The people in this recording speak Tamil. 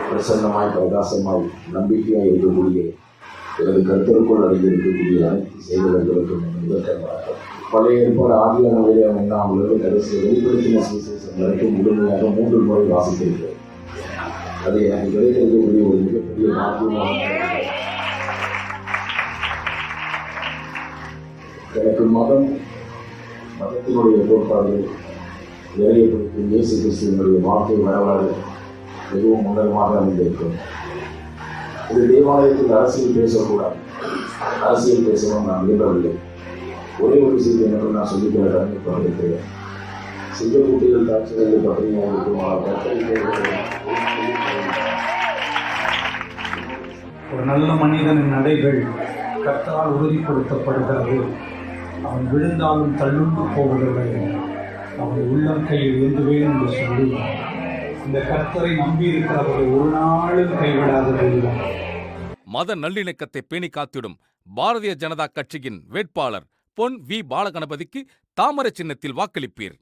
பிரசன்னமாய் பிரகாசமாய் நம்பிக்கையாய் இருக்கக்கூடிய எனது கருத்திற்குள் அடைந்திருக்கக்கூடிய அனைத்து செயல்களுக்கும் முதற்கமாக பழைய ஏற்பாடு ஆதியான வேலையாக உண்ணாமலிருந்து கடைசியை வெளிப்படுத்தின சுவிசேஷம் வரைக்கும் முழுமையாக 3 முறை வாசித்திருக்கிறேன். அது எனக்கு கிடைத்திருக்கக்கூடிய ஒரு மிகப்பெரிய பாக்கியமாக எனக்கு மதத்தினுடைய கோட்பாடு வேலைப்படுத்தும் இயேசு கிறிஸ்துவனுடைய வாழ்க்கை வரலாறு மிகவும் உன்னதமாக அமைந்திருக்கும். இது தேவாலயத்தில் அரசியல் பேசக்கூடாது, அரசியல் பேசவும் நான் விரும்பவில்லை. ஒரே ஒரு விஷயத்தை மட்டும் நான் சொல்லிக்கிற கடமைப்பட்டிருக்கிறேன். சிங்கக்குட்டிகள் தாட்சிகளை பற்றியாக ஒரு நல்ல மனிதனின் நடைகள் கர்த்தரால் உறுதிப்படுத்தப்படுகிறது. அவன் விழுந்தாலும் தள்ளுண்டு போவதில்லை. அவன் உள்ளம் கையில் இயங்குவேன் என்று சொல்லி இந்த கர்த்தரை நம்பியிருக்கிறவரை ஒரு நாளும் கைவிடாத தெய்வம். மத நல்லிணக்கத்தை பேணி காத்திடும் பாரதிய ஜனதா கட்சியின் வேட்பாளர் பொன் வி பாலகணபதிக்கு தாமரை சின்னத்தில் வாக்களிப்பீர்.